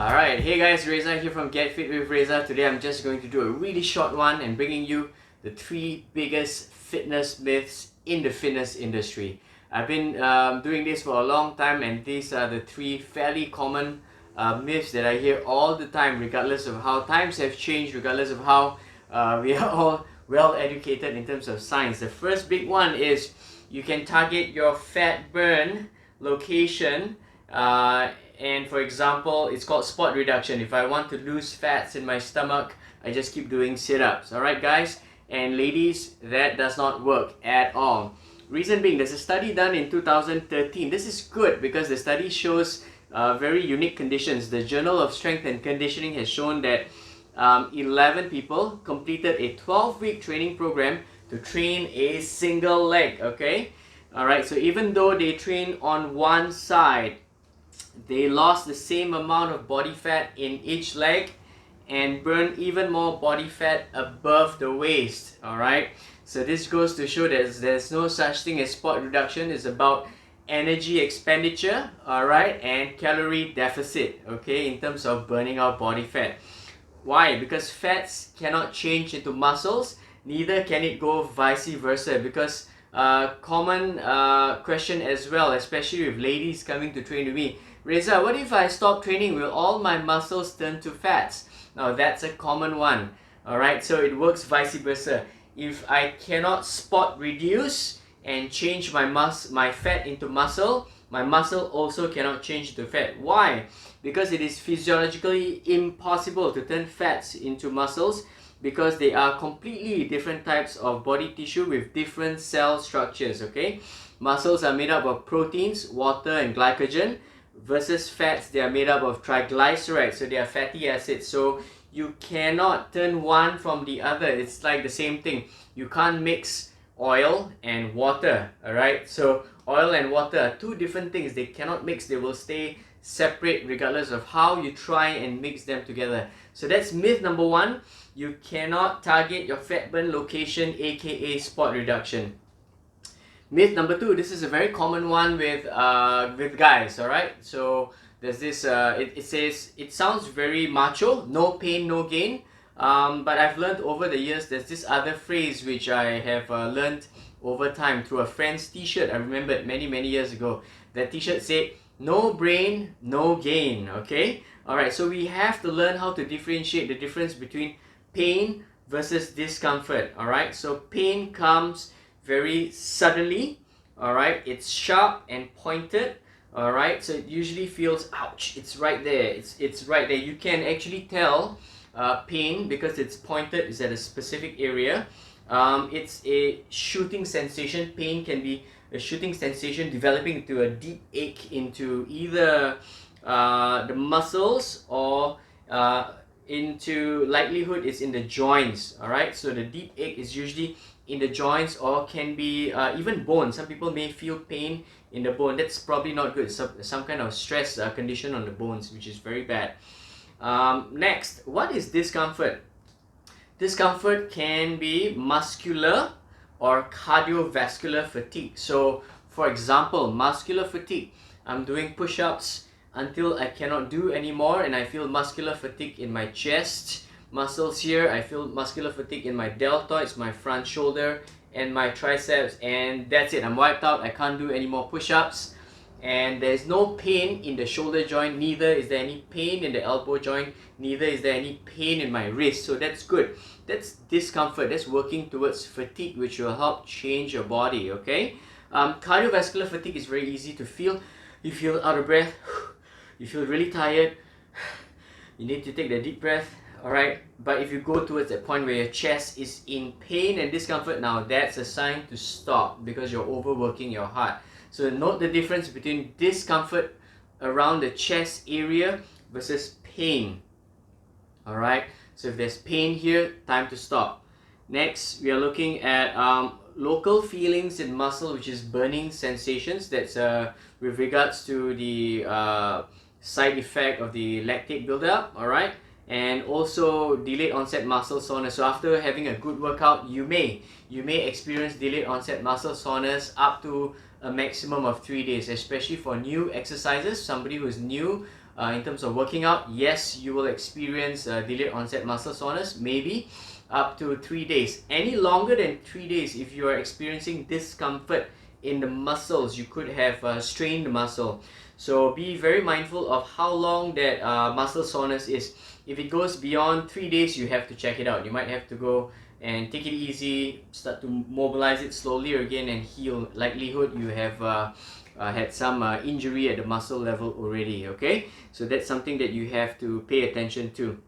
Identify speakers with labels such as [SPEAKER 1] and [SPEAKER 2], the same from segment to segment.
[SPEAKER 1] Alright, hey guys, Reza here from Get Fit with Reza. Today I'm just going to do a really short one and bringing you the 3 biggest fitness myths in the fitness industry. I've been doing this for a long time, and these are the 3 fairly common myths that I hear all the time, regardless of how times have changed, regardless of how we are all well educated in terms of science. The first big one is you can target your fat burn location and for example, it's called spot reduction. If I want to lose fats in my stomach, I just keep doing sit-ups. Alright guys, and ladies, that does not work at all. Reason being, there's a study done in 2013. This is good because the study shows very unique conditions. The Journal of Strength and Conditioning has shown that 11 people completed a 12-week training program to train a single leg, okay? Alright, so even though they train on one side, they lost the same amount of body fat in each leg and burned even more body fat above the waist. Alright, so this goes to show that there's no such thing as spot reduction. It's about energy expenditure, alright, and calorie deficit, okay, in terms of burning out body fat. Why? Because fats cannot change into muscles, neither can it go vice versa. Because common question as well, especially with ladies coming to train with me, Reza, what if I stop training? Will all my muscles turn to fats? Now that's a common one. Alright, so it works vice versa. If I cannot spot reduce and change my fat into muscle, my muscle also cannot change to fat. Why? Because it is physiologically impossible to turn fats into muscles, because they are completely different types of body tissue with different cell structures, okay? Muscles are made up of proteins, water and glycogen, versus fats, they are made up of triglycerides, so they are fatty acids. So you cannot turn one from the other. It's like the same thing. You can't mix oil and water, alright? So oil and water are two different things. They cannot mix. They will stay separate regardless of how you try and mix them together. So that's myth number 1. You cannot target your fat burn location, aka spot reduction. Myth number 2, this is a very common one with guys, alright? So there's this, it says, it sounds very macho, no pain, no gain. But I've learned over the years, there's this other phrase which I have learned over time through a friend's t-shirt. I remember it many years ago. That t-shirt said, no brain, no gain, okay? Alright, so we have to learn how to differentiate the difference between pain versus discomfort, alright? So pain comes very suddenly, alright? It's sharp and pointed, alright? So it usually feels, ouch, it's right there, it's right there. You can actually tell pain because it's pointed, it's at a specific area. It's a shooting sensation. Pain can be a shooting sensation developing into a deep ache into either the muscles or into likelihood is in the joints, alright? So the deep ache is usually in the joints or can be even bone. Some people may feel pain in the bone. That's probably not good. Some kind of stress condition on the bones, which is very bad. Next, what is discomfort? Discomfort can be muscular or cardiovascular fatigue. So for example, muscular fatigue. I'm doing push-ups until I cannot do anymore and I feel muscular fatigue in my chest muscles here. I feel muscular fatigue in my deltoids, my front shoulder and my triceps, and that's it. I'm wiped out. I can't do any more push-ups, and there's no pain in the shoulder joint, neither is there any pain in the elbow joint, neither is there any pain in my wrist. So that's good. That's discomfort. That's working towards fatigue, which will help change your body, okay? Cardiovascular fatigue is very easy to feel. You feel out of breath, you feel really tired, you need to take the deep breath, alright? But if you go towards that point where your chest is in pain and discomfort, now that's a sign to stop because you're overworking your heart. So note the difference between discomfort around the chest area versus pain. Alright, so if there's pain here, time to stop. Next, we are looking at local feelings in muscle, which is burning sensations. That's with regards to the side effect of the lactate buildup, alright? And also delayed onset muscle soreness. So after having a good workout, you may experience delayed onset muscle soreness up to a maximum of 3 days, especially for new exercises. Somebody who's new in terms of working out. Yes, you will experience delayed onset muscle soreness, maybe up to 3 days. Any longer than 3 days, if you are experiencing discomfort in the muscles, you could have strained the muscle. So be very mindful of how long that muscle soreness is. If it goes beyond 3 days, you have to check it out. You might have to go and take it easy, start to mobilize it slowly again and heal. Likelihood you have had some injury at the muscle level already, okay? So that's something that you have to pay attention to.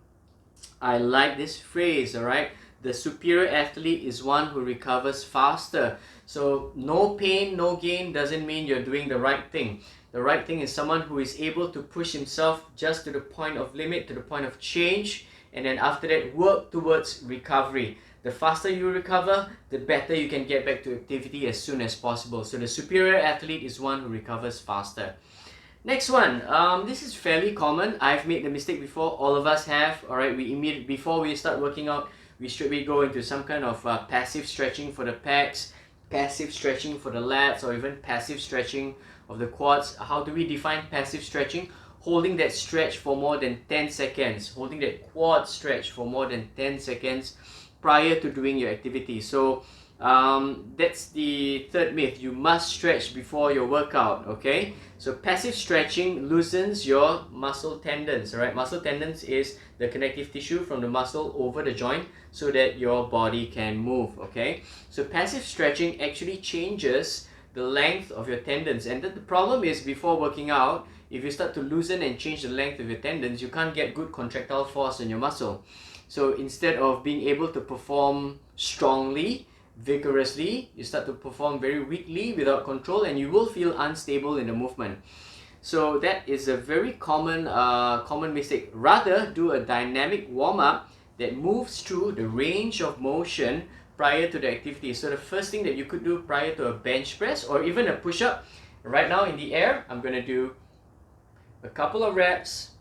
[SPEAKER 1] I like this phrase, alright? The superior athlete is one who recovers faster. So no pain, no gain doesn't mean you're doing the right thing. The right thing is someone who is able to push himself just to the point of limit, to the point of change, and then after that work towards recovery. The faster you recover, the better you can get back to activity as soon as possible. So the superior athlete is one who recovers faster. Next one, this is fairly common. I've made the mistake before, all of us have. Alright, before we start working out, we straightway go into some kind of passive stretching for the pecs, passive stretching for the lats, or even passive stretching of the quads. How do we define passive stretching? Holding that stretch for more than 10 seconds, holding that quad stretch for more than 10 seconds prior to doing your activity. So that's the third myth. You must stretch before your workout, okay? So passive stretching loosens your muscle tendons, alright? Muscle tendons is the connective tissue from the muscle over the joint so that your body can move, okay? So passive stretching actually changes the length of your tendons, and the problem is before working out, if you start to loosen and change the length of your tendons, you can't get good contractile force in your muscle. So instead of being able to perform strongly, vigorously, you start to perform very weakly without control, and you will feel unstable in the movement. So that is a very common mistake. Rather, do a dynamic warm-up that moves through the range of motion prior to the activity. So the first thing that you could do prior to a bench press or even a push-up, right now in the air, I'm going to do a couple of reps,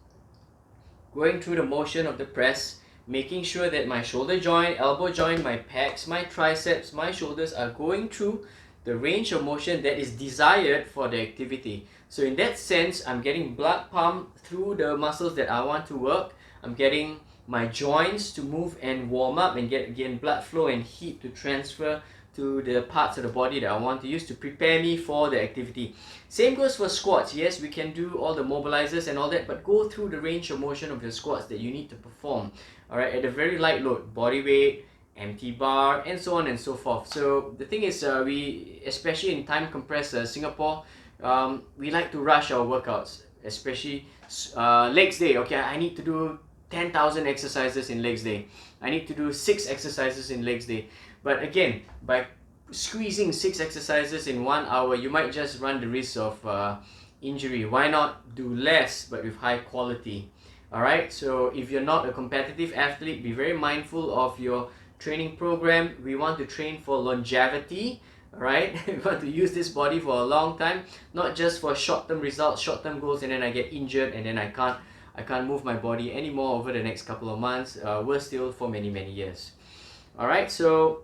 [SPEAKER 1] going through the motion of the press, making sure that my shoulder joint, elbow joint, my pecs, my triceps, my shoulders are going through the range of motion that is desired for the activity. So in that sense, I'm getting blood pump through the muscles that I want to work. I'm getting my joints to move and warm up and get again blood flow and heat to transfer to the parts of the body that I want to use to prepare me for the activity. Same goes for squats. Yes, we can do all the mobilizers and all that, but go through the range of motion of the squats that you need to perform. Alright, at a very light load, body weight, empty bar, and so on and so forth. So the thing is, we, especially in time compressed Singapore, we like to rush our workouts, especially legs day. Okay, I need to do 10,000 exercises in legs day. I need to do 6 exercises in legs day. But again, by squeezing 6 exercises in 1 hour, you might just run the risk of injury. Why not do less but with high quality? Alright, so if you're not a competitive athlete, be very mindful of your training program. We want to train for longevity. Alright, we want to use this body for a long time, not just for short-term results, short-term goals, and then I get injured and then I can't move my body anymore over the next couple of months. We're still for many years. Alright, so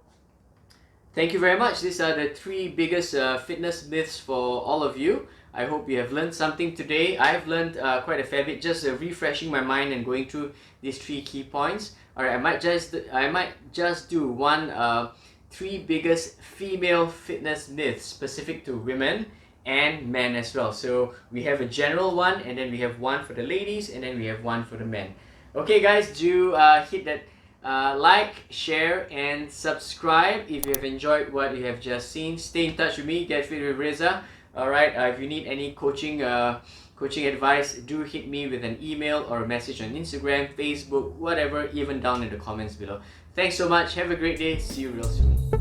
[SPEAKER 1] thank you very much. These are the 3 biggest fitness myths for all of you. I hope you have learned something today. I've learned quite a fair bit, just refreshing my mind and going through these 3 key points. Alright, I might just do one 3 biggest female fitness myths specific to women and men as well. So we have a general one, and then we have one for the ladies, and then we have one for the men. Okay guys, do hit that like, share, and subscribe if you have enjoyed what you have just seen. Stay in touch with me, Get Fit with Reza. Alright, if you need any coaching advice, do hit me with an email or a message on Instagram, Facebook, whatever, even down in the comments below. Thanks so much. Have a great day. See you real soon.